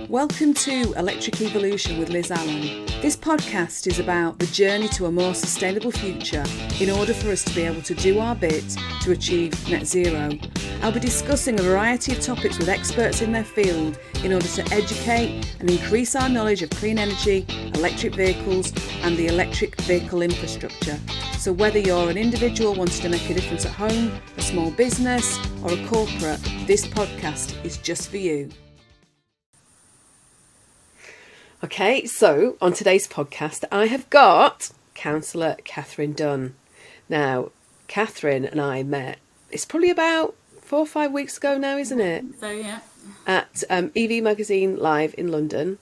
Welcome to Electric Evolution with Liz Allan. This podcast is about the journey to a more sustainable future in order for us to be able to do our bit to achieve net zero. I'll be discussing a variety of topics with experts in their field in order to educate and increase our knowledge of clean energy, electric vehicles and the electric vehicle infrastructure. So whether you're an individual wanting to make a difference at home, a small business or a corporate, this podcast is just for you. Okay, so on today's podcast, I have got Councillor Katherine Dunne. Now, Katherine and I met, it's probably about 4 or 5 weeks ago now, isn't it? So, yeah. At EV Magazine Live in London.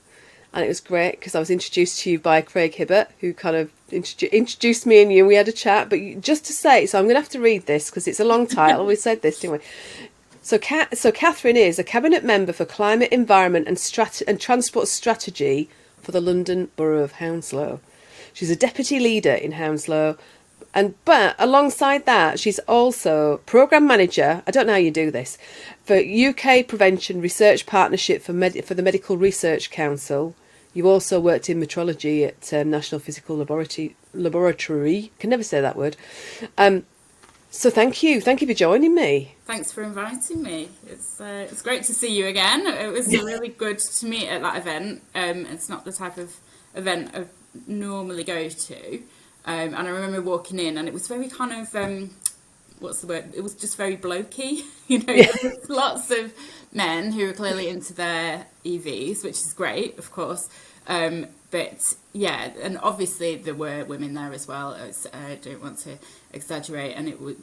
And it was great because I was introduced to you by Craig Hibbert, who kind of introduced me and you, and we had a chat. But just to say, so I'm going to have to read this because it's a long title. We said this, didn't we? So Katherine is a Cabinet Member for Climate, Environment and Transport Strategy for the London Borough of Hounslow. She's a Deputy Leader in Hounslow, but alongside that, she's also Programme Manager, I don't know how you do this, for UK Prevention Research Partnership for the Medical Research Council. You also worked in metrology at National Physical Laboratory. Can never say that word. So thank you for joining me. Thanks for inviting me. It's great to see you again. It was really good to meet at that event. It's not the type of event I normally go to. And I remember walking in and it was very kind of, what's the word? It was just very blokey. There was lots of men who were clearly into their EVs, which is great, of course. But yeah, and obviously there were women there as well. I don't want to exaggerate,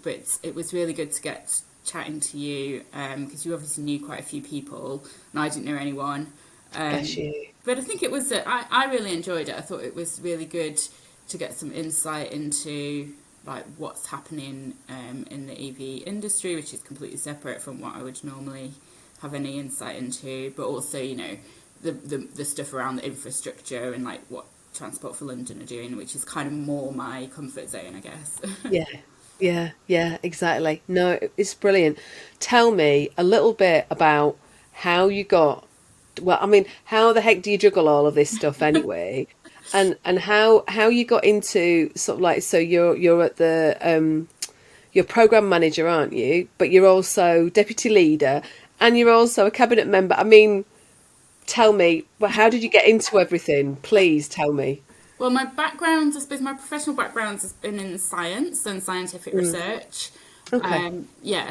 but it was really good to get chatting to you because you obviously knew quite a few people, and I didn't know anyone. But I think it was. I really enjoyed it. I thought it was really good to get some insight into like what's happening in the EV industry, which is completely separate from what I would normally have any insight into. But also, the stuff around the infrastructure and like what Transport for London are doing, which is kind of more my comfort zone, I guess. Yeah, exactly. No, it's brilliant. Tell me a little bit about how you got, how the heck do you juggle all of this stuff anyway? and how you got into sort of like, so you're at the, you're Programme Manager, aren't you? But you're also Deputy Leader and you're also a Cabinet Member. Tell me, how did you get into everything? Please tell me. Well, my background, I suppose my professional background has been in science and scientific research. Okay.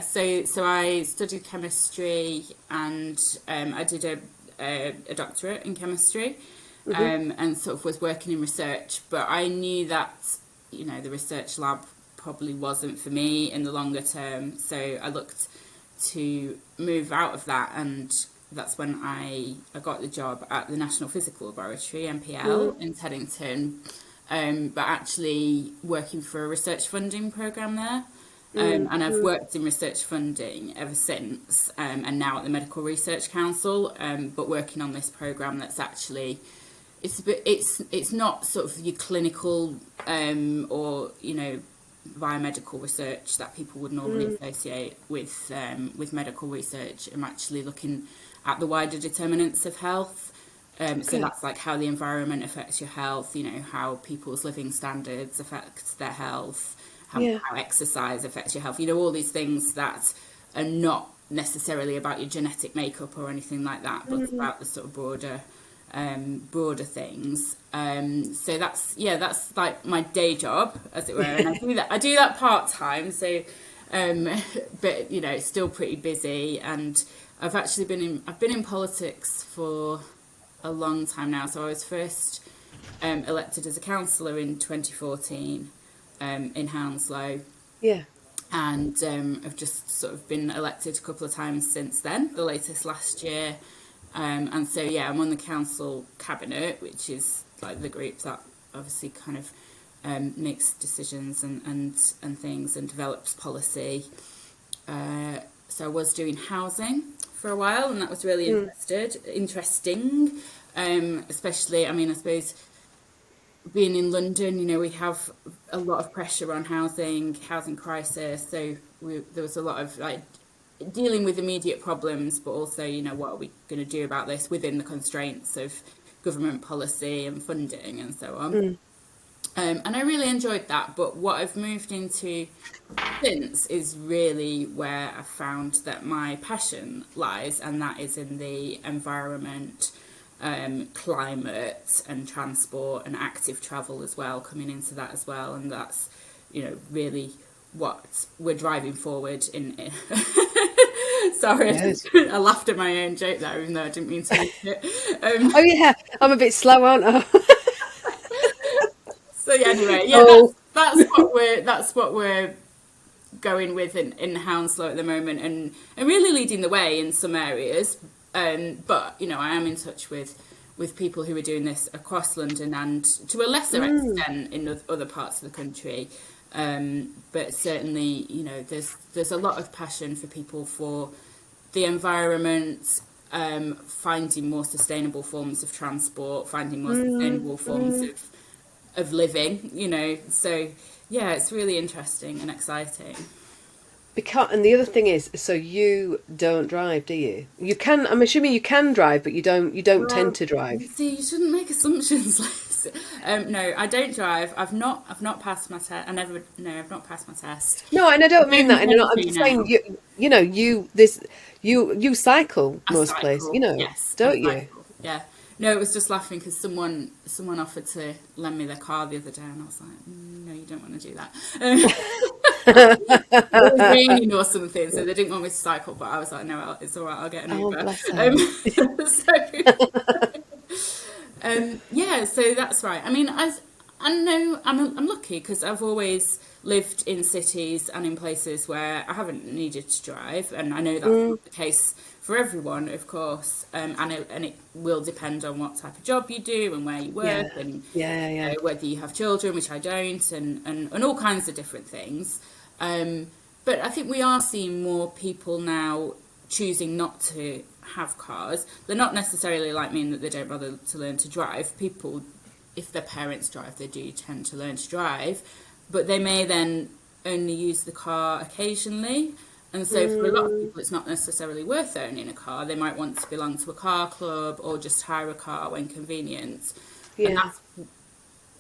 So I studied chemistry and I did a doctorate in chemistry and sort of was working in research. But I knew that, the research lab probably wasn't for me in the longer term. So I looked to move out of that, and that's when I got the job at the National Physical Laboratory, NPL, in Teddington, but actually working for a research funding programme there. And I've worked in research funding ever since, and now at the Medical Research Council, but working on this programme that's actually, it's not sort of your clinical or, biomedical research that people would normally associate with medical research. I'm actually looking at the wider determinants of health. So that's like how the environment affects your health, how people's living standards affect their health, how exercise affects your health, all these things that are not necessarily about your genetic makeup or anything like that, but it's about the sort of broader things. So that's like my day job, as it were, and I do that part-time, so but it's still pretty busy. And I've actually been in politics for a long time now. So I was first elected as a councillor in 2014 in Hounslow. Yeah. And I've just sort of been elected a couple of times since then, the latest last year. And so, I'm on the council cabinet, which is like the group that obviously kind of makes decisions and things and develops policy. So I was doing housing for a while, and that was really interesting, especially, I suppose, being in London, we have a lot of pressure on housing crisis. So there was a lot of dealing with immediate problems, but also, you know, what are we going to do about this within the constraints of government policy and funding and so on. And I really enjoyed that. But what I've moved into since is really where I found that my passion lies, and that is in the environment, climate and transport and active travel as well, coming into that as well. And that's, you know, really what we're driving forward in. Sorry, Yes. I laughed at my own joke there, even though I didn't mean to make it. Oh yeah, I'm a bit slow, aren't I? So yeah, anyway, yeah, Oh, that's what we're going with in Hounslow at the moment, and really leading the way in some areas. But you know, I am in touch with people who are doing this across London and to a lesser extent in other parts of the country. But certainly, you know, there's a lot of passion for people for the environment, finding more sustainable forms of transport, finding more sustainable forms of living, you know. So yeah, it's really interesting and exciting. because and the other thing is, so you don't drive, do you? You can. I'm assuming you can drive, but you don't. You don't tend Well, to drive. see, you shouldn't make assumptions like this. No, I don't drive. I've not passed my test. I've not passed my test. No, and I I don't mean that. don't And want I'm to just saying, now. you know, you cycle I most places, you cycle. know, Yes, I don't you? cycle. Yeah. No, it was just laughing because someone offered to lend me their car the other day, and I was like, no, you don't want to do that. It was raining or something, so they didn't want me to cycle. But I was like, no, it's all right. I'll get an Oh, Uber. bless her. Yeah, so that's right. I mean, I know I'm lucky because I've always lived in cities and in places where I haven't needed to drive, and I know that's not the case for everyone, of course. And it will depend on what type of job you do and where you Yeah, work, and yeah. whether you have children, which I don't, and all kinds of different things. But I think we are seeing more people now choosing not to have cars. They're not necessarily like me in that they don't bother to learn to drive. People, if their parents drive, they do tend to learn to drive, but they may then only use the car occasionally. And so for a lot of people, it's not necessarily worth owning a car. They might want to belong to a car club or just hire a car when convenient. And Yeah.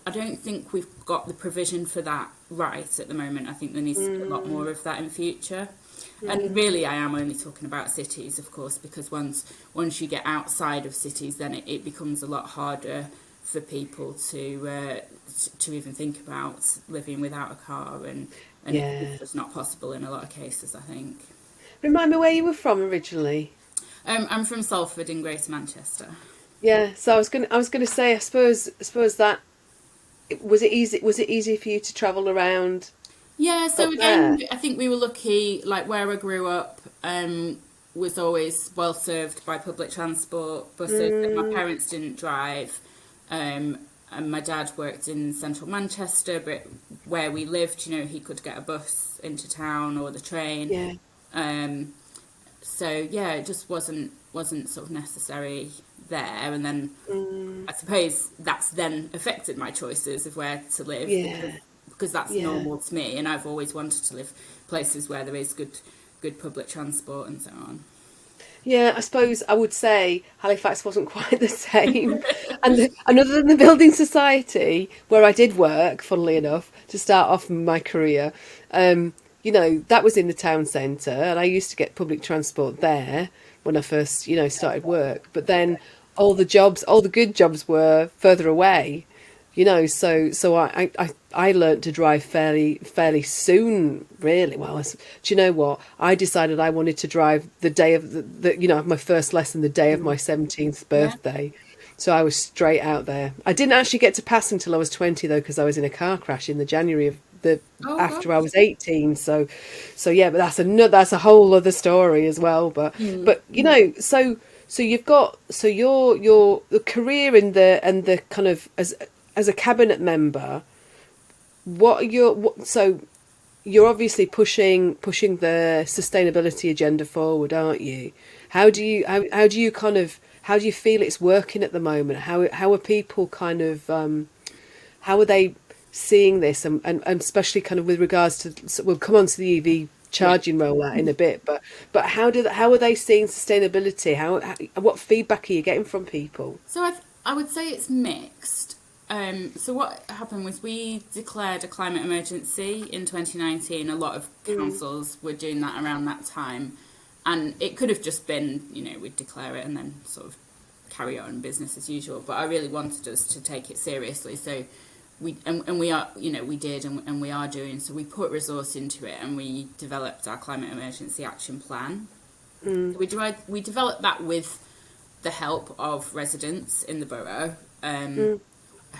I don't think we've got the provision for that right at the moment. I think there needs to be a lot more of that in future. And really, I am only talking about cities, of course, because once you get outside of cities, then it becomes a lot harder for people to even think about living without a car, and Yeah. it's just not possible in a lot of cases, I think. Remind me where you were from originally. I'm from Salford in Greater Manchester. Yeah, so I was gonna say, I suppose that was it easy for you to travel around Yeah, so up there? again, I think we were lucky, like where I grew up, was always well served by public transport, buses. My parents didn't drive, and my dad worked in central Manchester, but where we lived, you know, he could get a bus into town or the train. Yeah. Um, so yeah, it just wasn't sort of necessary there. And then I suppose that's then affected my choices of where to live, Yeah. because that's Yeah. normal to me, and I've always wanted to live places where there is good public transport and so on. Yeah, I suppose I would say Halifax wasn't quite the same. And other than the Building Society, where I did work, funnily enough, to start off my career, you know, that was in the town centre, and I used to get public transport there when I first, you know, started work. But then all the good jobs were further away, you know. So I learnt to drive fairly soon, really. Well, do you know what? I decided I wanted to drive the day of the you know, my first lesson the day of my 17th Yeah. birthday. So I was straight out there. I didn't actually get to pass until I was 20 though, because I was in a car crash in the January of the Oh after I gosh. was 18. So yeah, but that's a whole other story as well. But you know, so you've got your the career in the kind of as a cabinet member. So you're obviously pushing the sustainability agenda forward, aren't you? How do you kind of how do you feel it's working at the moment? How are people kind of how are they seeing this, and especially kind of with regards to, so we'll come on to the EV charging rollout in a bit, but how are they seeing sustainability? What feedback are you getting from people? So I would say it's mixed. So what happened was we declared a climate emergency in 2019. A lot of councils were doing that around that time, and it could have just been, we'd declare it and then sort of carry on business as usual. But I really wanted us to take it seriously, so we are, we did, and we are doing. So we put resource into it, and we developed our climate emergency action plan. We developed that with the help of residents in the borough,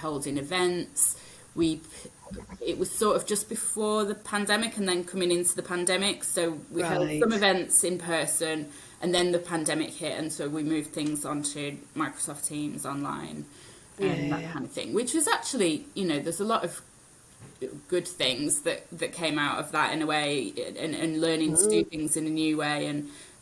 holding events. It was sort of just before the pandemic and then coming into the pandemic, so we held some events in person, and then the pandemic hit, and so we moved things onto Microsoft Teams online and that kind of thing, which was actually, there's a lot of good things that came out of that in a way, and learning to do things in a new way,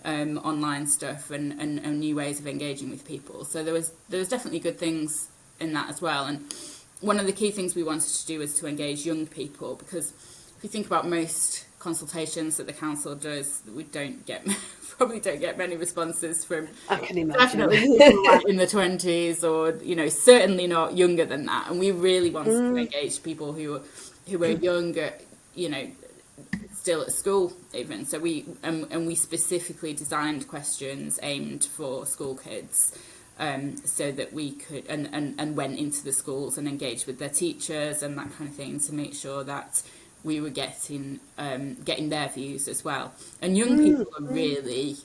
and online stuff, and new ways of engaging with people. So there was definitely good things in that as well. And one of the key things we wanted to do was to engage young people, because if you think about most consultations that the council does, we probably don't get many responses from, I can imagine, definitely people like in the 20s, or certainly not younger than that. And we really wanted to engage people who were younger, still at school even. So we specifically designed questions aimed for school kids, so that we could and went into the schools and engaged with their teachers and that kind of thing, to make sure that we were getting their views as well. And young people are really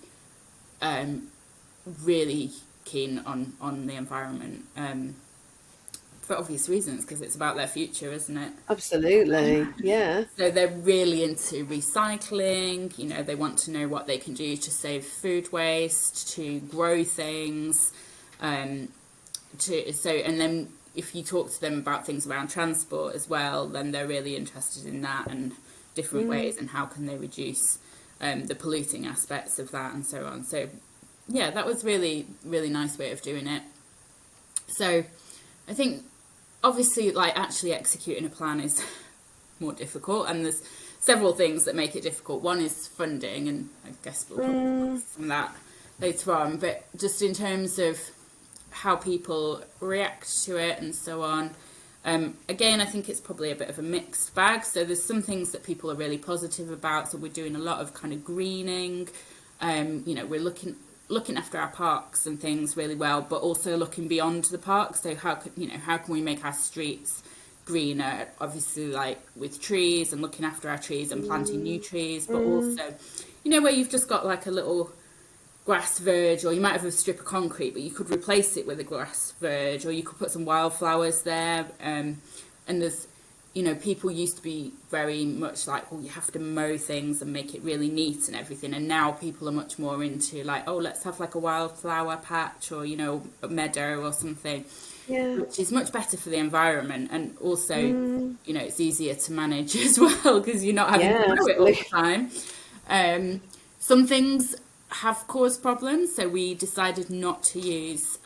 really keen on the environment, for obvious reasons, because it's about their future, isn't it? Absolutely, yeah. So they're really into recycling. They want to know what they can do to save food waste, to grow things, and then if you talk to them about things around transport as well, then they're really interested in that and different ways, and how can they reduce the polluting aspects of that, and so on. So yeah, that was really, really nice way of doing it. So I think obviously, actually executing a plan is more difficult, and there's several things that make it difficult. One is funding, and I guess we'll talk about some of that later on, but just in terms of how people react to it and so on. Again, I think it's probably a bit of a mixed bag. So there's some things that people are really positive about. So we're doing a lot of kind of greening. We're looking after our parks and things really well, but also looking beyond the parks. So how can we make our streets greener? Obviously, with trees, and looking after our trees and planting new trees, but also, where you've just got a little grass verge, or you might have a strip of concrete, but you could replace it with a grass verge, or you could put some wildflowers there. And there's, people used to be very much you have to mow things and make it really neat and everything. And now people are much more into let's have a wildflower patch, or, a meadow or something, which is much better for the environment. And also, it's easier to manage as well, because you're not having to mow it all the time. Some things have caused problems, so we decided not to use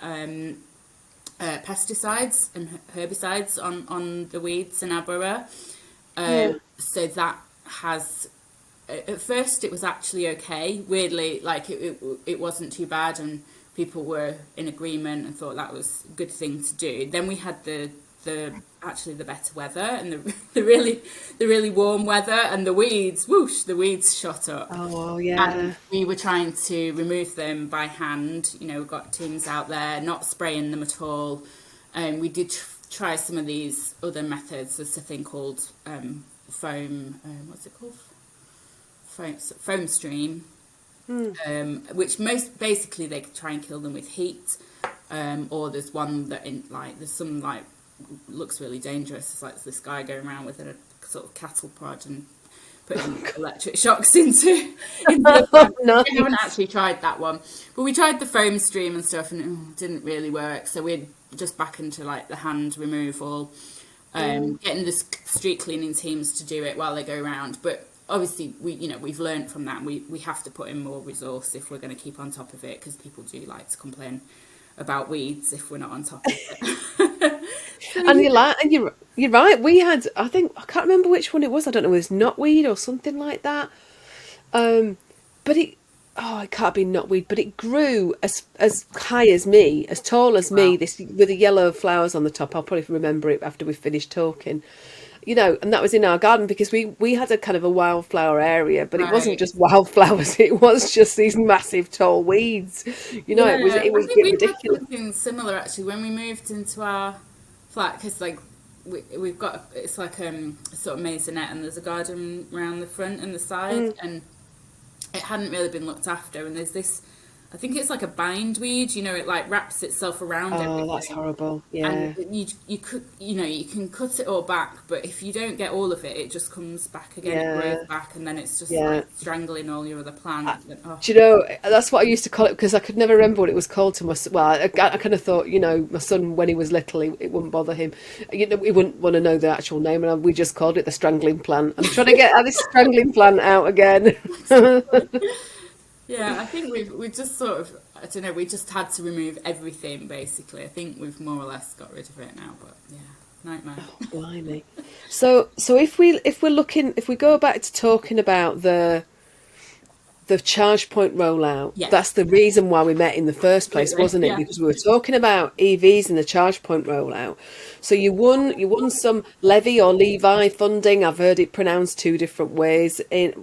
pesticides and herbicides on the weeds in our borough. So that has, at first it was actually okay. Weirdly, it wasn't too bad, and people were in agreement and thought that was a good thing to do. Then we had the better weather, and the really warm weather, and the weeds shot up. Oh yeah. And we were trying to remove them by hand. We've got teams out there, not spraying them at all. And we did try some of these other methods. There's a thing called foam. What's it called? Foam stream. Which basically they try and kill them with heat. Or there's one that there's some looks really dangerous. It's this guy going around with a sort of cattle prod and putting electric shocks into the Nice. We haven't actually tried that one, but we tried the foam stream and stuff, and it didn't really work. So we're just back into the hand removal, getting the street cleaning teams to do it while they go around. But obviously we've learned from that, and we have to put in more resource if we're going to keep on top of it, because people do like to complain about weeds if we're not on top of it. And you're right. We had, I can't remember which one it was. I don't know, it was knotweed or something like that. But it can't be knotweed, but it grew as high as me, as tall as me, Wow. this with the yellow flowers on the top. I'll probably remember it after we finished talking. And that was in our garden because we had a kind of a wildflower area, but it wasn't Right. just wildflowers, it was just these massive tall weeds. It was Yeah, it I was a think bit we had ridiculous. something similar actually when we moved into our flat because like we've got it's like a sort of maisonette and there's a garden around the front and the side and it hadn't really been looked after and there's this I think it's like a bindweed, it like wraps itself around Oh, that's everything. horrible. And Yeah. you could you can cut it all back, but if you don't get all of it, it just comes back again. It grows Yeah. back, and then it's just Yeah. like strangling all your other plants. And, oh, Do you know, that's what I used to call it because I could never remember what it was called to my son. Well, I kind of thought, my son, when he was little, it wouldn't bother him. He wouldn't want to know the actual name, and we just called it the strangling plant. I'm trying to get this strangling plant out again. yeah, I think we've just sort of I don't know. We just had to remove everything basically. I think we've more or less got rid of it now, but yeah, nightmare. Blimey. So if we go back to talking about the ChargePoint rollout. Yeah, That's the reason why we met in the first place, absolutely. wasn't it? Yeah. Because we were talking about EVs and the ChargePoint rollout. So you won some levy or Levi funding. I've heard it pronounced two different ways. It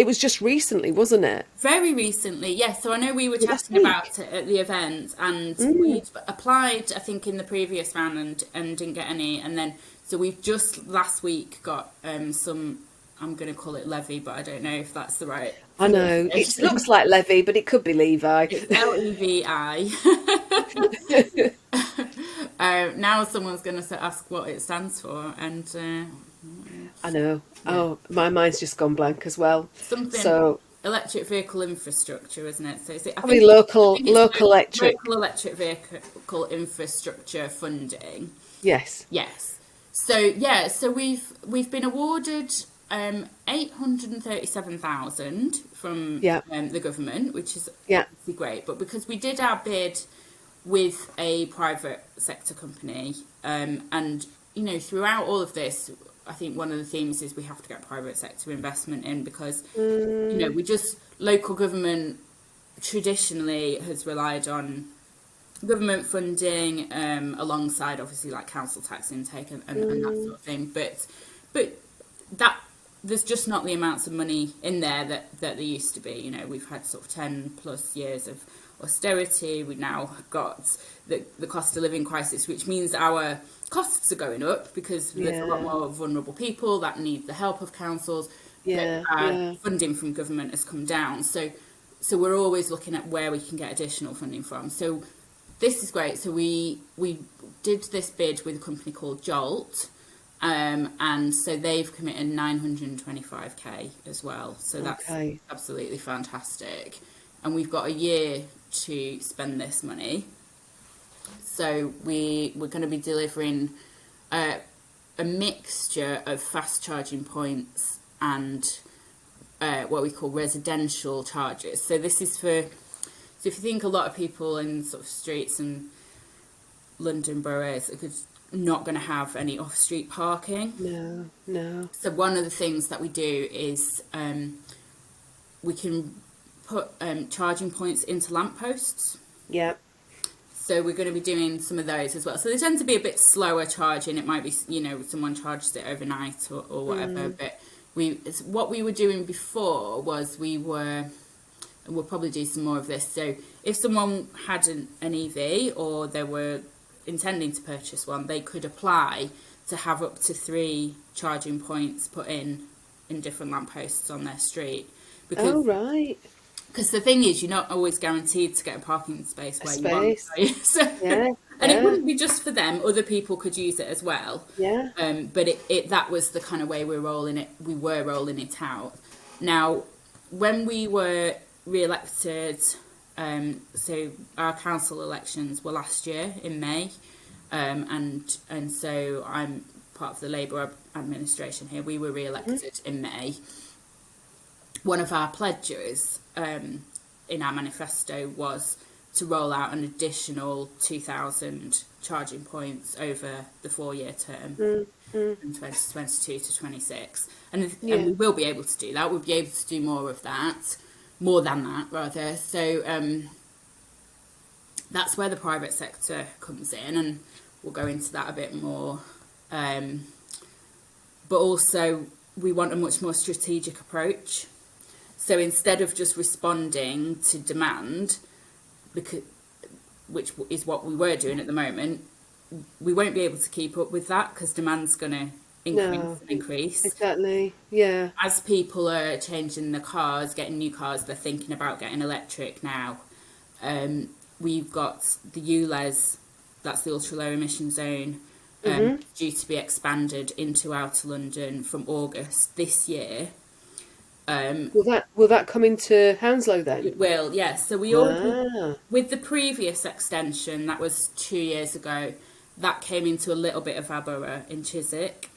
was just recently, wasn't it? Very recently, yes. So I know we were Last chatting week. about it at the event, and we'd applied, I think, in the previous round and didn't get any. And then, so we've just last week got some, I'm going to call it levy, but I don't know if that's the right I know it looks like Levy, but it could be Levi. It's LEVI. Now someone's going to ask what it stands for, and I know. Oh, my mind's just gone blank as well. something So electric vehicle infrastructure, isn't it? So is it, probably I local think it's electric. local electric vehicle infrastructure funding. Yes. Yes. So we've been awarded 837,000 from Yeah. the government, which is Yeah. obviously great. But because we did our bid with a private sector company, and throughout all of this, I think one of the themes is we have to get private sector investment in because we just local government traditionally has relied on government funding alongside obviously like council tax intake and that sort of thing, but that there's just not the amounts of money in there that there used to be. We've had sort of 10 plus years of austerity. We've now got the cost of living crisis, which means our costs are going up because there's a lot more vulnerable people that need the help of councils. Funding from government has come down, so we're always looking at where we can get additional funding from. So this is great. So we did this bid with a company called Jolt, and so they've committed 925k as well. So that's absolutely fantastic. And we've got a year to spend this money. So we're going to be delivering a mixture of fast charging points and what we call residential chargers. So this is so if you think a lot of people in sort of streets and London boroughs are not going to have any off-street parking. No. So one of the things that we do is we can put charging points into lampposts. Yeah. So we're going to be doing some of those as well. So they tend to be a bit slower charging. It might be, someone charges it overnight or whatever. But what we were doing before was and we'll probably do some more of this. So if someone had an EV or they were intending to purchase one, they could apply to have up to 3 charging points put in different lampposts on their street. Because the thing is, you're not always guaranteed to get a parking space where you want. So, and it wouldn't be just for them; other people could use it as well. Yeah. But that was the kind of way we were rolling it out. Now, when we were re-elected, so our council elections were last year in May, and so I'm part of the Labour administration here. We were re-elected in May. One of our pledges in our manifesto was to roll out an additional 2,000 charging points over the 4-year term from 2022 to 26. And we will be able to do that. We'll be able to do more than that, rather. So that's where the private sector comes in, and we'll go into that a bit more. But also, we want a much more strategic approach. So instead of just responding to demand, which is what we were doing at the moment, we won't be able to keep up with that because demand's going to increase. Exactly, yeah. As people are changing their cars, getting new cars, they're thinking about getting electric now. We've got the ULEZ, that's the ultra low emission zone, due to be expanded into Outer London from August this year. Will that come into Hounslow then? It will, yes. So we already, with the previous extension, that was 2 years ago, that came into a little bit of our borough in Chiswick,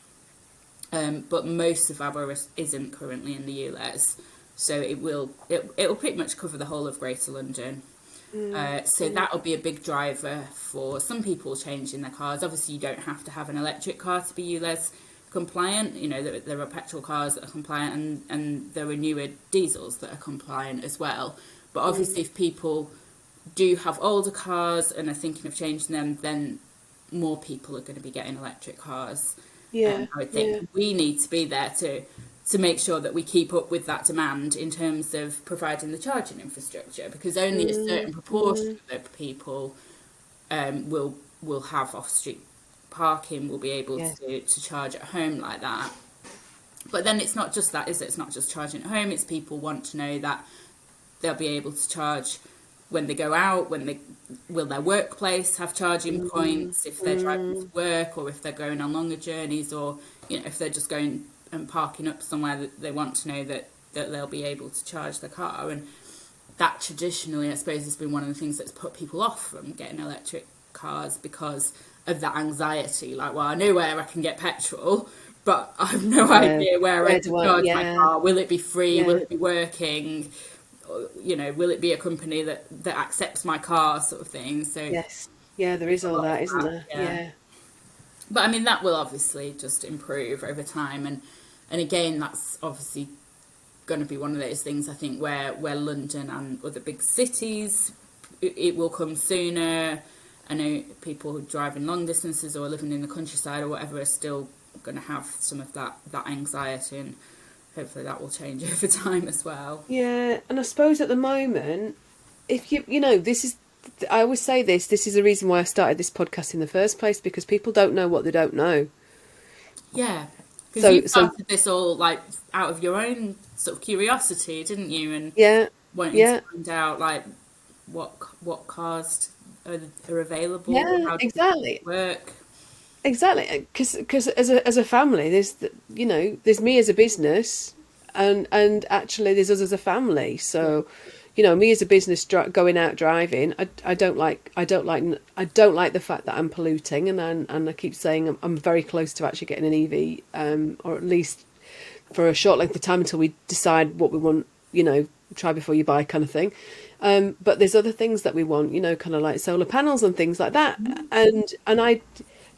but most of our borough isn't currently in the ULEZ, so it will pretty much cover the whole of Greater London. So that'll be a big driver for some people changing their cars. Obviously, you don't have to have an electric car to be ULEZ compliant. You know, there are petrol cars that are compliant, and there are newer diesels that are compliant as well. But obviously, if people do have older cars and are thinking of changing them, then more people are going to be getting electric cars. I would think we need to be there to make sure that we keep up with that demand in terms of providing the charging infrastructure, because only a certain proportion of people will have off-street parking, will be able to charge at home like that. But then it's not just that, is it? It's not just charging at home, it's people want to know that they'll be able to charge when they go out, will their workplace have charging points, if they're driving to work, or if they're going on longer journeys, or, you know, if they're just going and parking up somewhere, that they want to know that they'll be able to charge their car. And that traditionally, I suppose, has been one of the things that's put people off from getting electric cars, because of that anxiety. Like, well, I know where I can get petrol, but I have no idea where I can charge my car. Will it be free? Will it be working? You know, will it be a company that accepts my car, sort of thing? So there is all that, isn't there? Yeah. But I mean, that will obviously just improve over time, and again, that's obviously going to be one of those things, I think, where London and other big cities, it will come sooner. I know people driving long distances or living in the countryside or whatever are still going to have some of that anxiety, and hopefully that will change over time as well. Yeah, and I suppose at the moment, if you know, I always say this is the reason why I started this podcast in the first place, because people don't know what they don't know. Yeah, because you started this all like out of your own sort of curiosity, didn't you? And wanting to find out like what cars are available. Yeah, exactly. Work. Exactly, because as a family, there's me as a business, and actually there's us as a family. So, you know, me as a business going out driving, I don't like the fact that I'm polluting, and I keep saying I'm very close to actually getting an EV, or at least for a short length of time until we decide what we want. You know, try before you buy kind of thing. But there's other things that we want, you know, kind of like solar panels and things like that, and I.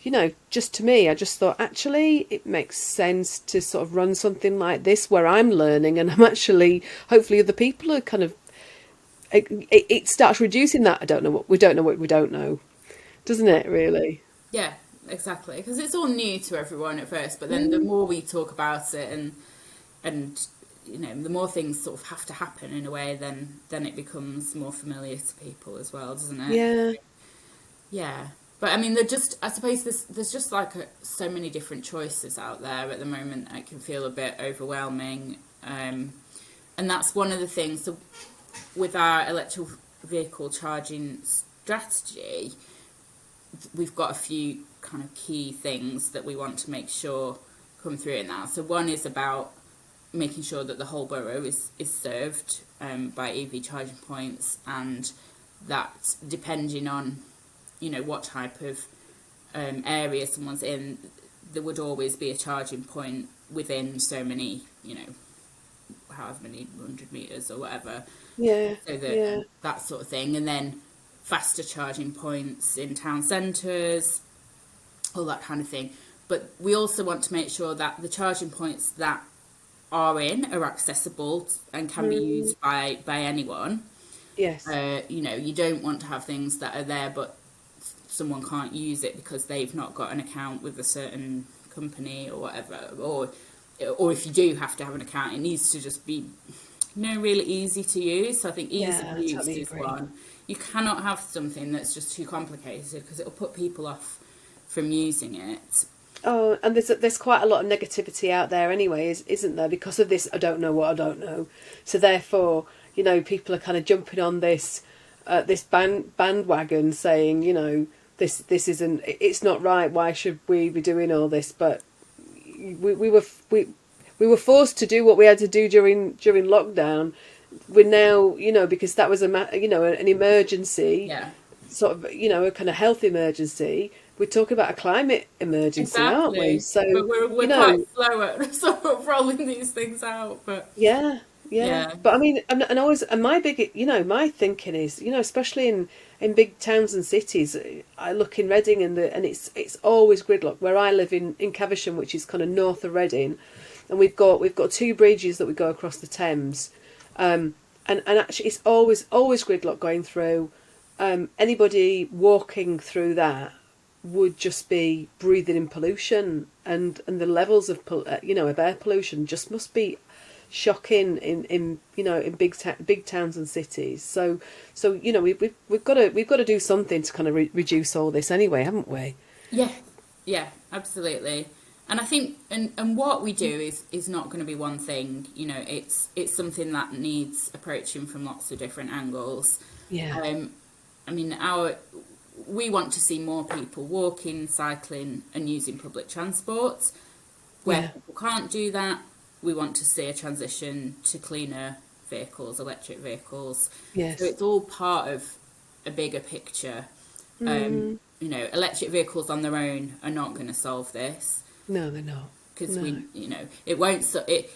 You know, just to me, I just thought, actually, it makes sense to sort of run something like this where I'm learning, and I'm actually, hopefully other people are kind of, it starts reducing that. We don't know what we don't know, doesn't it, really? Yeah, exactly. Because it's all new to everyone at first, but then the more we talk about it, and you know, the more things sort of have to happen in a way, then it becomes more familiar to people as well, doesn't it? Yeah. Yeah. But I mean, I suppose there's just like so many different choices out there at the moment. It can feel a bit overwhelming, and that's one of the things. So with our electric vehicle charging strategy, we've got a few kind of key things that we want to make sure come through in that. So one is about making sure that the whole borough is served by EV charging points, and that depending on, you know, what type of area someone's in, there would always be a charging point within so many, you know, however many 100 metres or whatever. Yeah. So that sort of thing. And then faster charging points in town centres, all that kind of thing. But we also want to make sure that the charging points that are accessible and can be used by anyone. Yes. You don't want to have things that are there but someone can't use it because they've not got an account with a certain company or whatever, or if you do have to have an account, it needs to just be really easy to use. So I think ease of use is one. You cannot have something that's just too complicated because it'll put people off from using it. Oh, and there's quite a lot of negativity out there anyway, isn't there? Because of this, I don't know what I don't know. So therefore, people are kind of jumping on this bandwagon, saying, this isn't, it's not right. Why should we be doing all this? But we were forced to do what we had to do during lockdown. We're now, because that was an emergency, sort of, a kind of health emergency. We're talking about a climate emergency, aren't we? So but we're quite slow at sort of rolling these things out. But yeah. But I mean, and my big, my thinking is, especially in big towns and cities, I look in Reading and it's always gridlock. Where I live in Caversham, which is kind of north of Reading, and we've got 2 bridges that we go across the Thames, and actually it's always gridlock going through. Anybody walking through that would just be breathing in pollution, and the levels of of air pollution just must be shocking in big towns and cities. So we've got to do something to kind of reduce all this anyway, haven't we? Yeah, absolutely. And I think and what we do is not going to be one thing. It's something that needs approaching from lots of different angles. I mean, we want to see more people walking, cycling and using public transport. Where people can't do that, we want to see a transition to cleaner vehicles, electric vehicles. Yes. So it's all part of a bigger picture. Electric vehicles on their own are not going to solve this. No, they're not. Because it won't.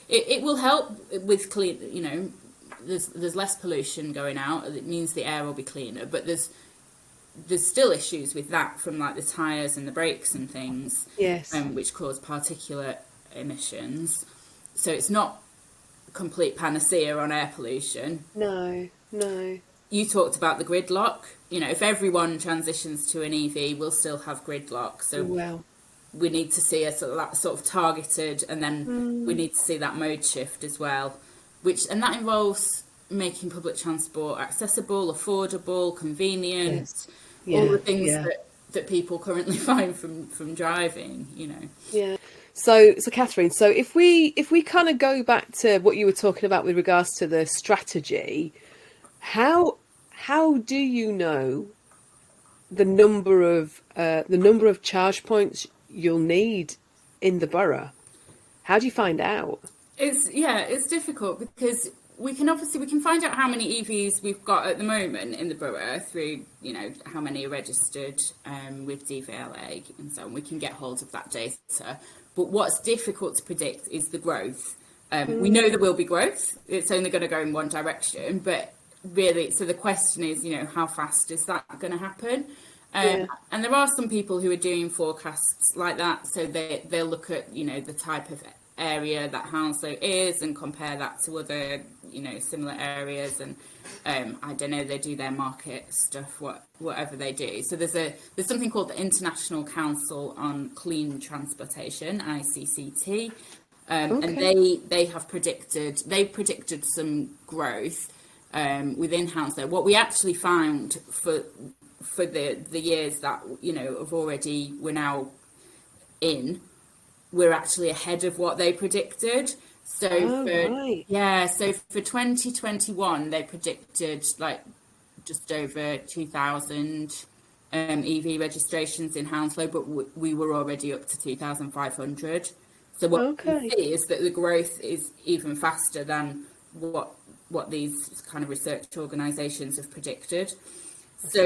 It will help with clean. There's less pollution going out. It means the air will be cleaner. But there's still issues with that from like the tyres and the brakes and things. Yes. Which cause particulate emissions. So it's not a complete panacea on air pollution. No. You talked about the gridlock. If everyone transitions to an EV, we'll still have gridlock. So we need to see a sort of targeted, and then we need to see that mode shift as well. And that involves making public transport accessible, affordable, convenient, all the things that people currently find from driving. Yeah. So Catherine, so if we kind of go back to what you were talking about with regards to the strategy, how do you know the number of charge points you'll need in the borough? How do you find out? It's difficult because we can find out how many EVs we've got at the moment in the borough through how many are registered with DVLA and so on. We can get hold of that data. But what's difficult to predict is the growth. We know there will be growth. It's only going to go in one direction. But really, so the question is, how fast is that going to happen? And there are some people who are doing forecasts like that. So they'll look at, the type of area that Hounslow is and compare that to other, similar areas. And I don't know, they do their market stuff, whatever they do. So there's something called the International Council on Clean Transportation, ICCT, and they have predicted some growth within Hounslow. What we actually found for the years that we're now in, we're actually ahead of what they predicted. So for 2021, they predicted just over 2,000 EV registrations in Hounslow, but we were already up to 2,500. So what we see is that the growth is even faster than what these kind of research organisations have predicted. So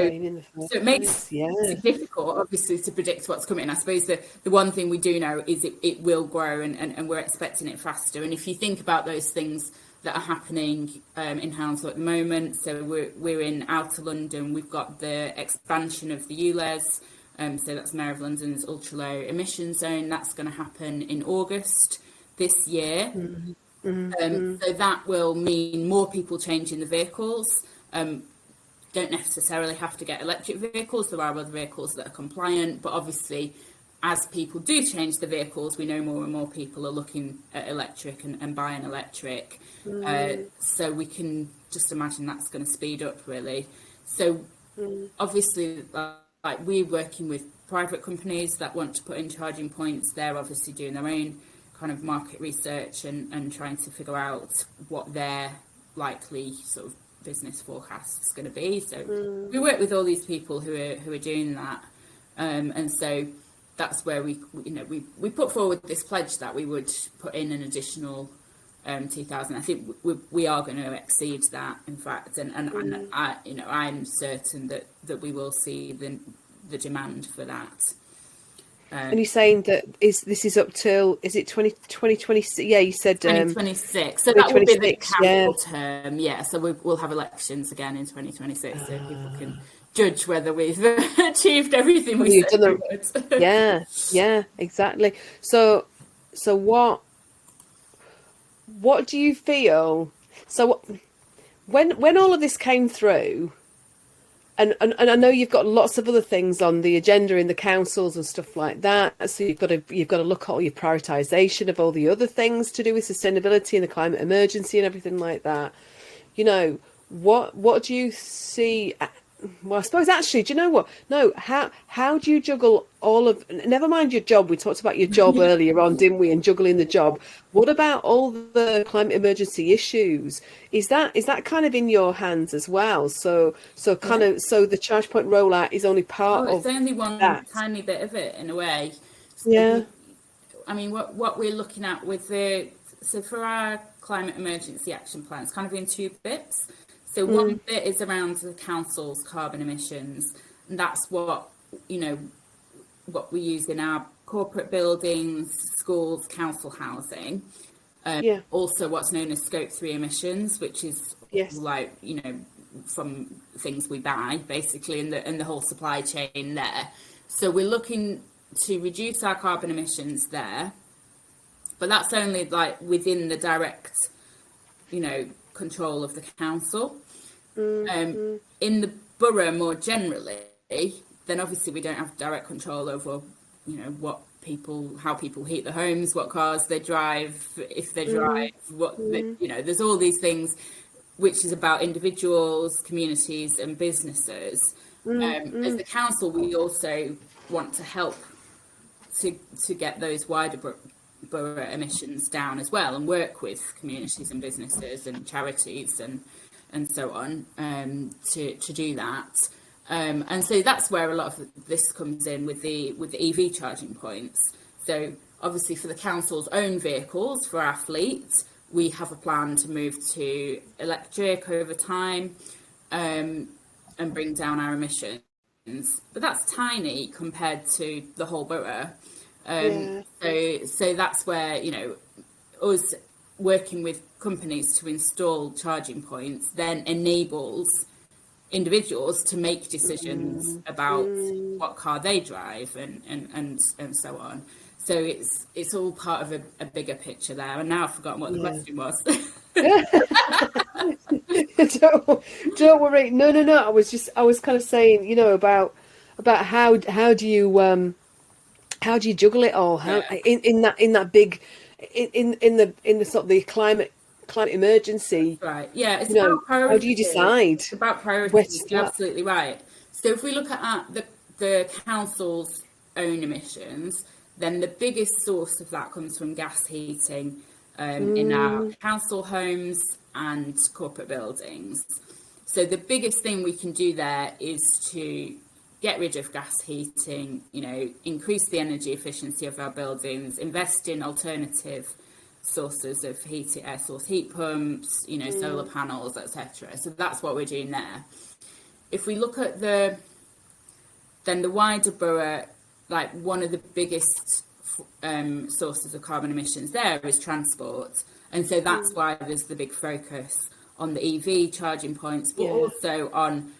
it makes it difficult, obviously, to predict what's coming. I suppose the one thing we do know is it will grow and we're expecting it faster. And if you think about those things that are happening in Hounslow at the moment. So we're in Outer London. We've got the expansion of the ULEZ, so that's Mayor of London's ultra low emission zone. That's going to happen in August this year. So that will mean more people changing the vehicles. Don't necessarily have to get electric vehicles. There are other vehicles that are compliant, but obviously, as people do change the vehicles, we know more and more people are looking at electric and buying electric. So we can just imagine that's going to speed up, really. So obviously, like we're working with private companies that want to put in charging points. They're obviously doing their own kind of market research and trying to figure out what their likely sort of business forecast is going to be. So we work with all these people who are doing that, and so that's where we put forward this pledge that we would put in an additional 2,000. I think we are going to exceed that, in fact, and I'm certain that we will see the demand for that. And you're saying that this is up till, is it 2026? Yeah, you said 2026. So that will be the council term. Yeah, so we'll have elections again in 2026, so people can judge whether we've achieved everything we said we would. Yeah, exactly. So what do you feel? So when all of this came through, and I know you've got lots of other things on the agenda in the councils and stuff like that. So you've got to look at all your prioritisation of all the other things to do with sustainability and the climate emergency and everything like that. You know, what do you see? Well, I suppose actually, do you know what? No, how do you juggle all of? Never mind your job. We talked about your job earlier on, didn't we? And juggling the job. What about all the climate emergency issues? Is that kind of in your hands as well? So the ChargePoint rollout is only part of. It's only one tiny bit of it in a way. So yeah. I mean, what we're looking at with for our climate emergency action plan, it's kind of in two bits. So one bit is around the council's carbon emissions, and that's what we use in our corporate buildings, schools, council housing. Also what's known as scope 3 emissions, which is from things we buy, basically, in the whole supply chain there. So we're looking to reduce our carbon emissions there, but that's only like within the direct, control of the council. In the borough more generally, then obviously we don't have direct control over, how people heat their homes, what cars they drive, if they drive, there's all these things which is about individuals, communities and businesses. As the council, we also want to help to get those wider borough emissions down as well, and work with communities and businesses and charities and so on to do that. And so that's where a lot of this comes in with the EV charging points. So obviously for the council's own vehicles, for our fleet, we have a plan to move to electric over time and bring down our emissions. But that's tiny compared to the whole borough. So that's where, us working with companies to install charging points then enables individuals to make decisions about what car they drive and so on. So it's all part of a bigger picture there. And now I've forgotten what the question was. Don't worry. No. I was kind of saying, about how do you juggle it all? How in that big in the sort of the climate emergency, right? Yeah, it's about priority. How do you decide? It's about priorities. You're absolutely right. So if we look at the council's own emissions, then the biggest source of that comes from gas heating in our council homes and corporate buildings. So the biggest thing we can do there is to get rid of gas heating, increase the energy efficiency of our buildings, invest in alternative sources of heat, air source heat pumps, solar panels, etc. So that's what we're doing there. If we look at the wider borough, like one of the biggest sources of carbon emissions there is transport. And so that's why there's the big focus on the EV charging points, but also on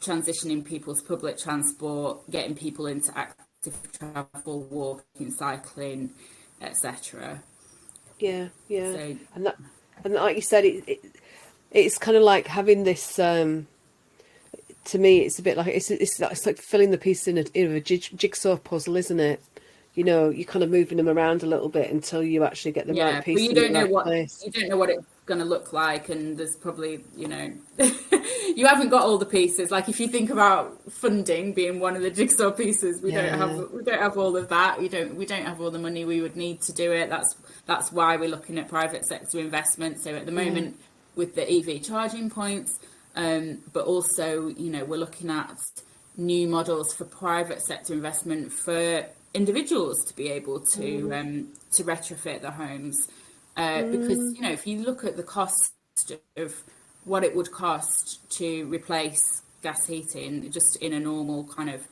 transitioning people's public transport, getting people into active travel, walking, cycling, etc. Yeah, yeah. So, And like you said, it's kind of like having this. To me, it's a bit like it's like filling the pieces in a jigsaw puzzle, isn't it? You know, you're kind of moving them around a little bit until you actually get the right piece but you in don't the know right what place. you don't know what it's going to look like, and there's probably, you know, you haven't got all the pieces. Like if you think about funding being one of the jigsaw pieces, we don't have all of that. We don't have all the money we would need to do it. That's why we're looking at private sector investment. So at the moment with the EV charging points, but also, you know, we're looking at new models for private sector investment for individuals to be able to retrofit their homes, because, you know, if you look at the cost of what it would cost to replace gas heating just in a normal kind of,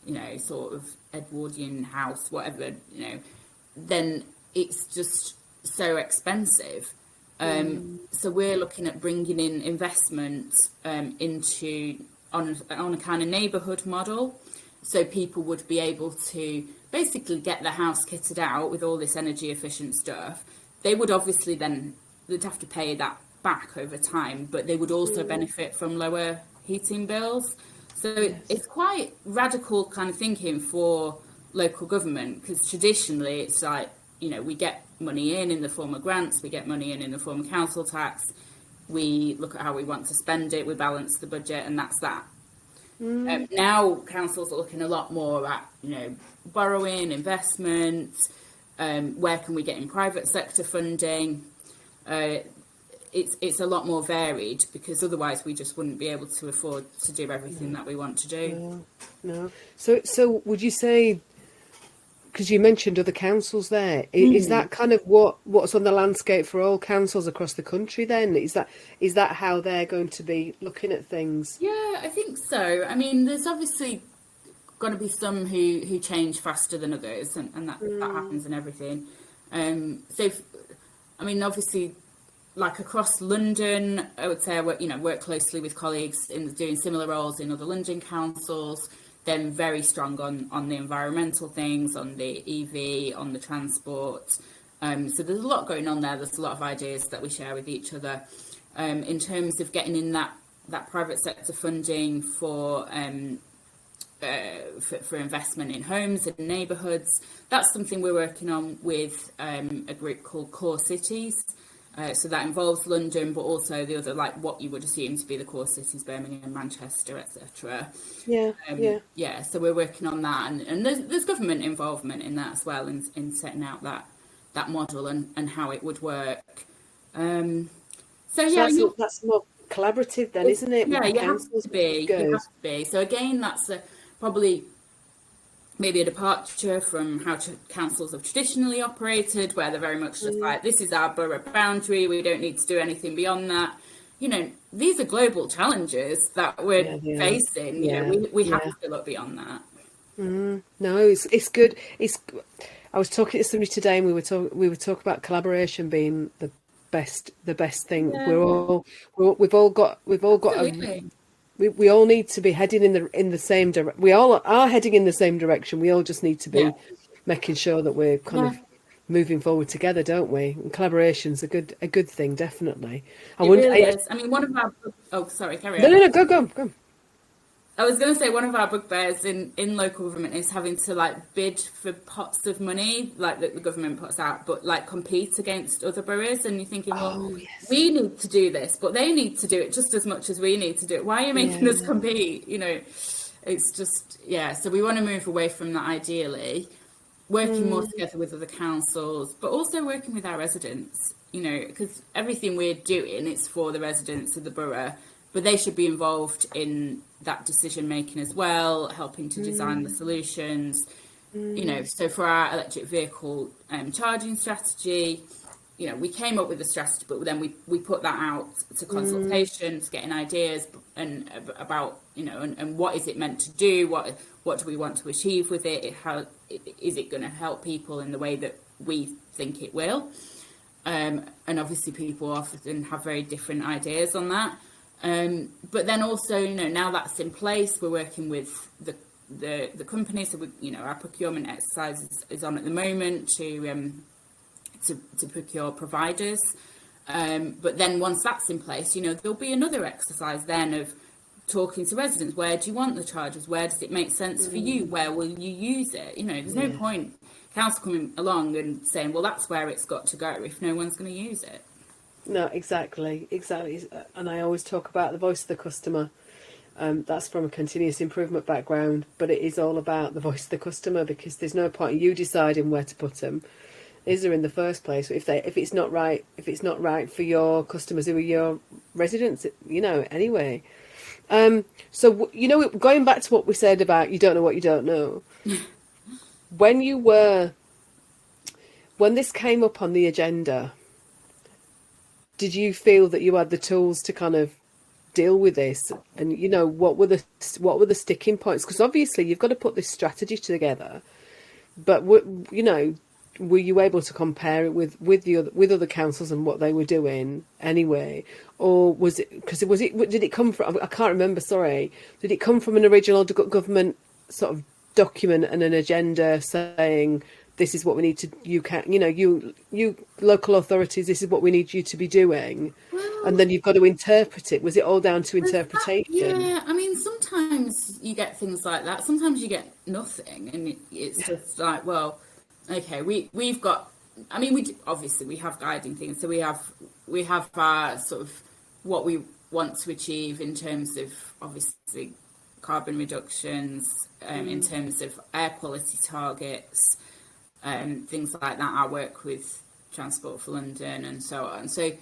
you know, sort of Edwardian house, whatever, you know, then it's just so expensive. So we're looking at bringing in investment into on a kind of neighbourhood model, so people would be able to basically get their house kitted out with all this energy efficient stuff. They would obviously then they'd have to pay that back over time, but they would also benefit from lower heating bills. So it's quite radical kind of thinking for local government, because traditionally it's like, you know, we get money in the form of grants, we get money in the form of council tax, we look at how we want to spend it, we balance the budget, and that's that. Now councils are looking a lot more at, you know, borrowing, investment, where can we get in private sector funding. It's a lot more varied, because otherwise we just wouldn't be able to afford to do everything that we want to do. No. So would you say, because you mentioned other councils there, is that kind of what's on the landscape for all councils across the country then? Is that how they're going to be looking at things? Yeah, I think so. I mean, there's obviously going to be some who change faster than others, and that happens in everything. I mean, obviously, like across London, I would say I work closely with colleagues in doing similar roles in other London councils. Then very strong on the environmental things, on the EV, on the transport. So there's a lot going on there. There's a lot of ideas that we share with each other. In terms of getting in that private sector funding for investment in homes and neighbourhoods, that's something we're working on with a group called Core Cities. So that involves London, but also the other, like what you would assume to be the core cities, Birmingham, Manchester, etc. Yeah. So we're working on that, and there's government involvement in that as well, in setting out that model and how it would work. That's more collaborative then, isn't it? Yeah, you have to be. You have to be. So again, that's probably maybe a departure from how councils have traditionally operated, where they're very much just like, this is our borough boundary, we don't need to do anything beyond that. You know, these are global challenges that we're facing. You know, we have to look beyond that. No, it's good. I was talking to somebody today, and we were talking about collaboration being the best thing. Yeah. We've all got Absolutely. We all need to be heading in the same direction. We all are heading in the same direction. We all just need to be making sure that we're kind of moving forward together, don't we? And collaboration's a good thing, definitely. It really is. I mean, one of our sorry, carry on. No, go. I was going to say, one of our bugbears in local government is having to like bid for pots of money like that the government puts out, but like compete against other boroughs. And you're thinking, we need to do this, but they need to do it just as much as we need to do it. Why are you making us compete? You know, it's just, so we want to move away from that ideally, working more together with other councils, but also working with our residents, you know, because everything we're doing, it's for the residents of the borough, but they should be involved in that decision making as well, helping to design the solutions. You know, so for our electric vehicle charging strategy, you know, we came up with a strategy, but then we put that out to consultations, getting ideas and about, you know, and what is it meant to do? What do we want to achieve with it? How is it going to help people in the way that we think it will? And obviously people often have very different ideas on that. But then also, you know, now that's in place, we're working with the company. So, you know, our procurement exercise is on at the moment to procure providers. But then once that's in place, you know, there'll be another exercise then of talking to residents. Where do you want the charges? Where does it make sense for you? Where will you use it? You know, there's no point council coming along and saying, well, that's where it's got to go, if no one's going to use it. No, exactly. And I always talk about the voice of the customer. That's from a continuous improvement background, but it is all about the voice of the customer, because there's no point in you deciding where to put them, is there, in the first place? If it's not right for your customers who are your residents, you know, anyway. So, you know, going back to what we said about you don't know what you don't know, when this came up on the agenda, did you feel that you had the tools to kind of deal with this? And, you know, what were the sticking points? Because obviously you've got to put this strategy together, but you know, were you able to compare it with other councils and what they were doing anyway? Or did it come from, I can't remember, sorry, did it come from an original government sort of document and an agenda saying this is what we need to, you local authorities, this is what we need you to be doing, and then you've got to interpret it? Was it all down to interpretation? Yeah, I mean, sometimes you get things like that. Sometimes you get nothing, and it's just like, well, okay, we've got. I mean, obviously we have guiding things. So we have our sort of what we want to achieve in terms of obviously carbon reductions, in terms of air quality targets, things like that. I work with Transport for London and so on. So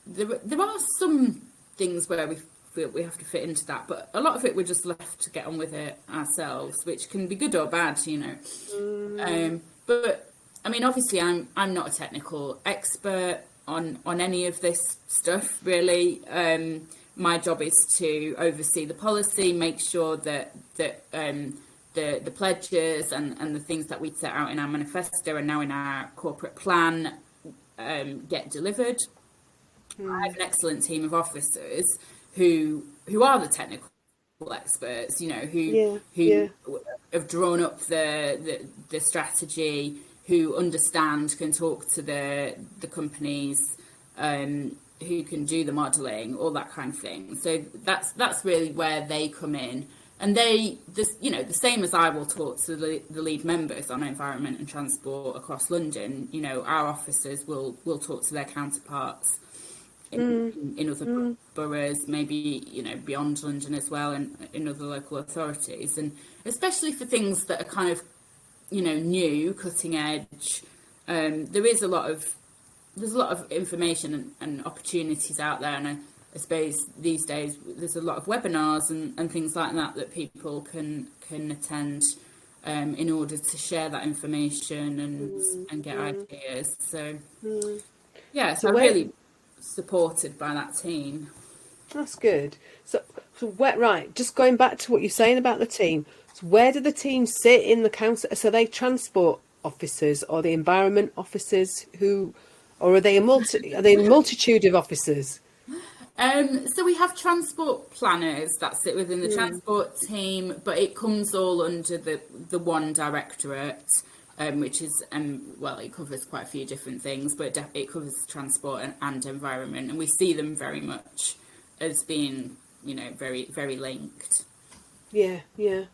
there are some things where we feel we have to fit into that, but a lot of it we're just left to get on with it ourselves, which can be good or bad, you know. But I mean, obviously, I'm not a technical expert on any of this stuff, really. My job is to oversee the policy, make sure that the pledges and the things that we set out in our manifesto and now in our corporate plan get delivered. I have an excellent team of officers who are the technical experts, you know, who have drawn up the strategy, who understand, can talk to the companies, who can do the modelling, all that kind of thing. So that's really where they come in. And the same as I will talk to the lead members on environment and transport across London, you know, our officers will talk to their counterparts in other boroughs, maybe, you know, beyond London as well, and in other local authorities. And especially for things that are kind of, you know, new, cutting edge, there's a lot of information and opportunities out there. And I suppose these days there's a lot of webinars and things like that people can attend in order to share that information and get ideas. So yeah, so I'm really supported by that team. That's good. So right, just going back to what you're saying about the team. So where do the teams sit in the council? So are they transport officers or the environment officers or are they a multitude of officers? So we have transport planners that sit within the transport team, but it comes all under the one directorate, which is, it covers quite a few different things, but it covers transport and environment, and we see them very much as being, you know, very, very linked. Yeah,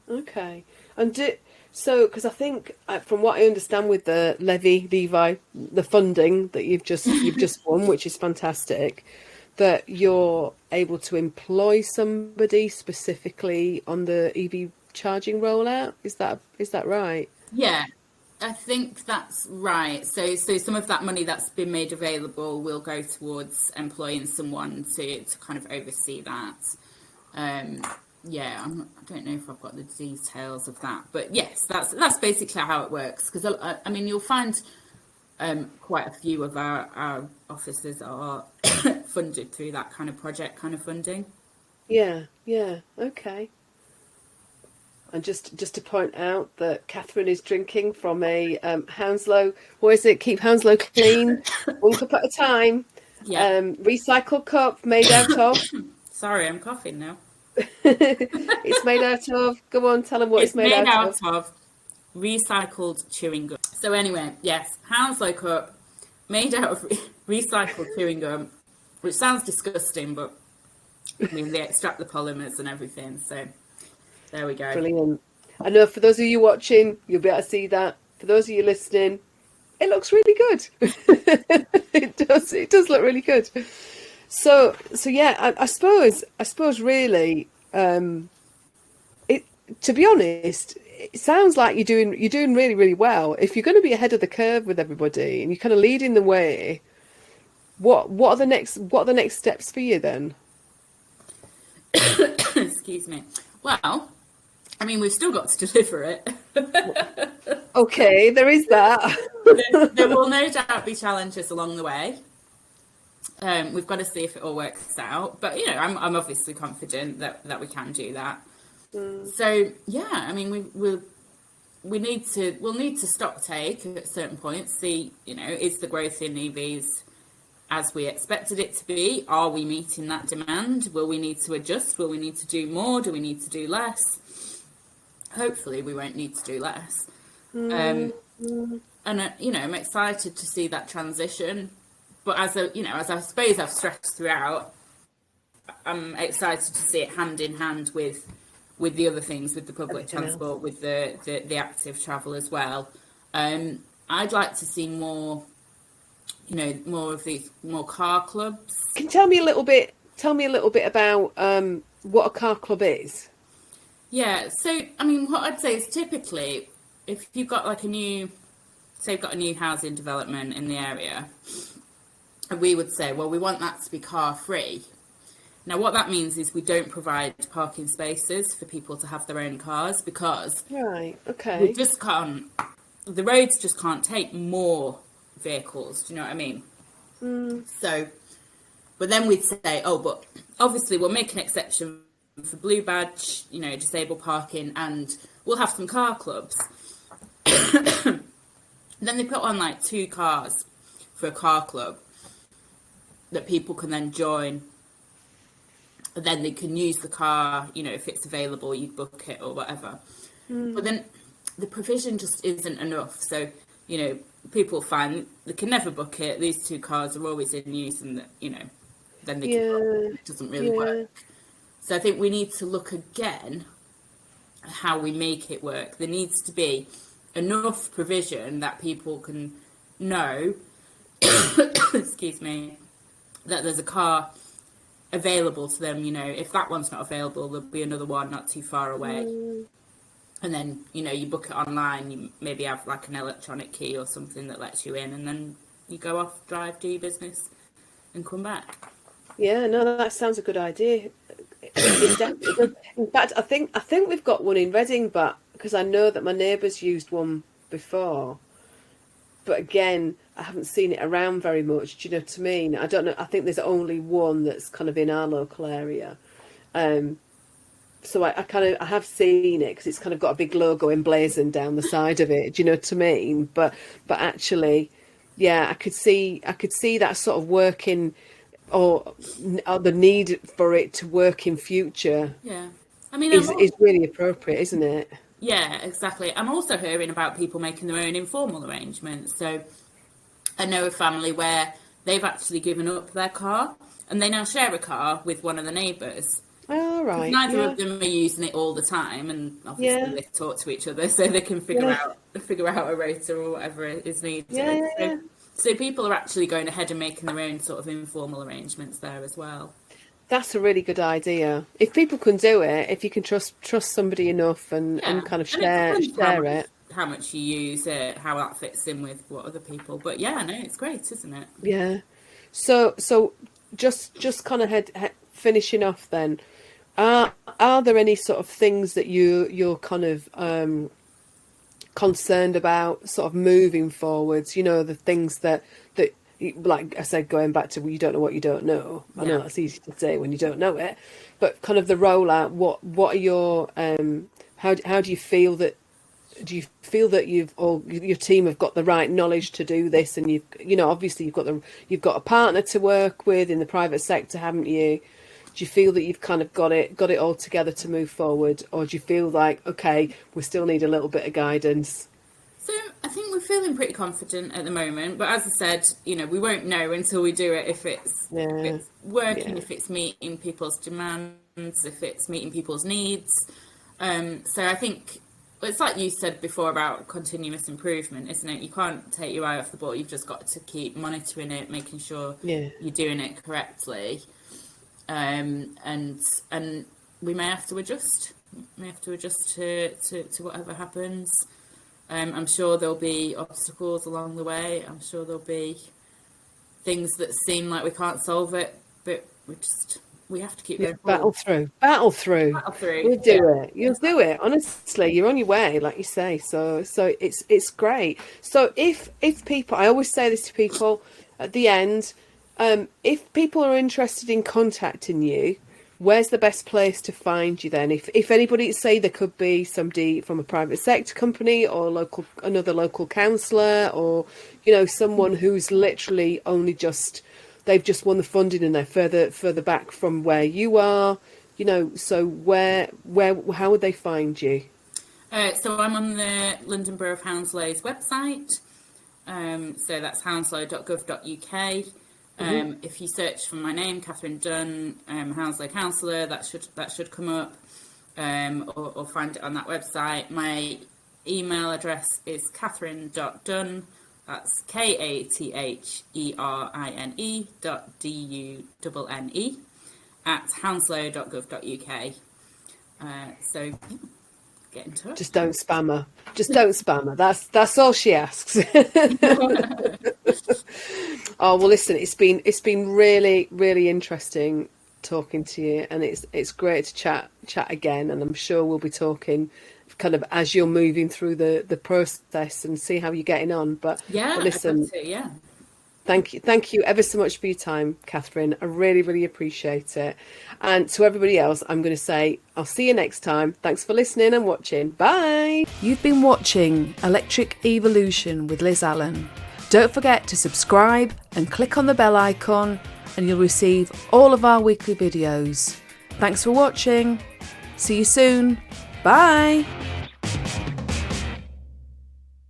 okay. And because I think, from what I understand with the Levi, the funding that you've just won, which is fantastic, that you're able to employ somebody specifically on the EV charging rollout. Is that right? Yeah, I think that's right. So some of that money that's been made available will go towards employing someone to kind of oversee that. I don't know if I've got the details of that, but yes, that's basically how it works. Because I mean, you'll find quite a few of our offices are funded through that kind of project kind of funding. Yeah, yeah, okay. And just to point out that Catherine is drinking from a Hounslow. What is it? Keep Hounslow clean, one cup at a time. Yeah. Recycled cup made out of. Sorry, I'm coughing now. It's made out of. Go on, tell them what it's It's made made out out of. of recycled chewing gum. So anyway, yes, Hounslow cup made out of recycled chewing gum, which sounds disgusting, but I mean they extract the polymers and everything. So there we go. Brilliant. I know for those of you watching, you'll be able to see that. For those of you listening, it looks really good. It does look really good. So yeah, I suppose really, it, to be honest, it sounds like you're doing really, really well. If you're going to be ahead of the curve with everybody and you're kind of leading the way, what are the next steps for you then? Excuse me. Well, I mean, we've still got to deliver it. Okay, there is that. There will no doubt be challenges along the way. We've got to see if it all works out, but you know, I'm obviously confident that we can do that. So yeah, I mean, we'll need to stock take at certain points. See, you know, is the growth in EVs as we expected it to be? Are we meeting that demand? Will we need to adjust? Will we need to do more? Do we need to do less? Hopefully, we won't need to do less. And you know, I'm excited to see that transition. But as I suppose I've stressed throughout, I'm excited to see it hand in hand with the other things, with the public transport, with the active travel as well. I'd like to see more, you know, more car clubs. Can you tell me a little bit about what a car club is? Yeah, so I mean, what I'd say is typically, if you've got like you've got a new housing development in the area, we would say, well, we want that to be car free. Now, what that means is we don't provide parking spaces for people to have their own cars because Right, okay. we just can't, the roads just can't take more vehicles. Do you know what I mean? So, but then we'd say, oh, but obviously we'll make an exception for blue badge, you know, disabled parking, and we'll have some car clubs. Then they put on like 2 cars for a car club that people can then join. And then they can use the car, you know, if it's available, you book it or whatever. But then the provision just isn't enough. So, you know, people find they can never book it. These 2 cars are always in use, and you know, then they can, it doesn't really work. So I think we need to look again at how we make it work. There needs to be enough provision that people can know, excuse me, that there's a car available to them. You know, if that one's not available, there'll be another one not too far away. And then, you know, you book it online, you maybe have like an electronic key or something that lets you in, and then you go off, drive, do your business and come back. Yeah, no, that sounds a good idea. It definitely does. In fact, I think we've got one in Reading, but because I know that my neighbours used one before. But again, I haven't seen it around very much. Do you know what I mean? I don't know. I think there's only one that's kind of in our local area. So I have seen it because it's kind of got a big logo emblazoned down the side of it. Do you know what I mean? But actually, yeah, I could see that sort of working, or the need for it to work in future. Yeah, I mean, is really appropriate, isn't it? Yeah, exactly. I'm also hearing about people making their own informal arrangements. So I know a family where they've actually given up their car and they now share a car with one of the neighbours. Oh, right. Neither of them are using it all the time, and obviously they talk to each other so they can figure out a rota or whatever is needed. So people are actually going ahead and making their own sort of informal arrangements there as well. That's a really good idea. If people can do it, if you can trust somebody enough and kind of share it. How much you use it, how that fits in with what other people. But yeah, no, it's great, isn't it? Yeah. So just kind of finishing off then. Are there any sort of things that you're kind of concerned about sort of moving forwards, you know, the things that like I said, going back to, well, you don't know what you don't know. I know that's easy to say when you don't know it, but kind of the rollout, what are your how do you feel that, do you feel that your team have got the right knowledge to do this? And you know, obviously you've got a partner to work with in the private sector, haven't you? Do you feel that you've kind of got it all together to move forward, or do you feel like, okay, we still need a little bit of guidance? So I think we're feeling pretty confident at the moment, but as I said, you know, we won't know until we do it if it's working, if it's meeting people's demands, if it's meeting people's needs. So I think it's like you said before about continuous improvement, isn't it? You can't take your eye off the ball. You've just got to keep monitoring it, making sure you're doing it correctly. And we may have to adjust. To whatever happens. I'm sure there'll be obstacles along the way. I'm sure there'll be things that seem like we can't solve it, but we have to keep going forward. Battle through. You'll do it. Honestly, you're on your way, like you say. So it's great. So if people, I always say this to people at the end, if people are interested in contacting you, where's the best place to find you then? If anybody, say there could be somebody from a private sector company or another local councillor, or, you know, someone who's literally they've just won the funding and they're further back from where you are, you know, so how would they find you? So I'm on the London Borough of Hounslow's website. So that's hounslow.gov.uk. If you search for my name, Katherine Dunne, Hounslow Councillor, that should come up, or find it on that website. My email address is katherine.dunne, that's KATHERINE.DUNNE @hounslow.gov.uk. So get in touch. Just don't spam her. That's all she asks. Oh, well, listen, it's been really, really interesting talking to you, and it's great to chat again, and I'm sure we'll be talking kind of as you're moving through the process and see how you're getting on. But listen, thank you ever so much for your time, Katherine. I really, really appreciate it. And to everybody else, I'm going to say I'll see you next time. Thanks for listening and watching. Bye. You've been watching Electric Evolution with Liz Allan. Don't forget to subscribe and click on the bell icon, and you'll receive all of our weekly videos. Thanks for watching. See you soon. Bye.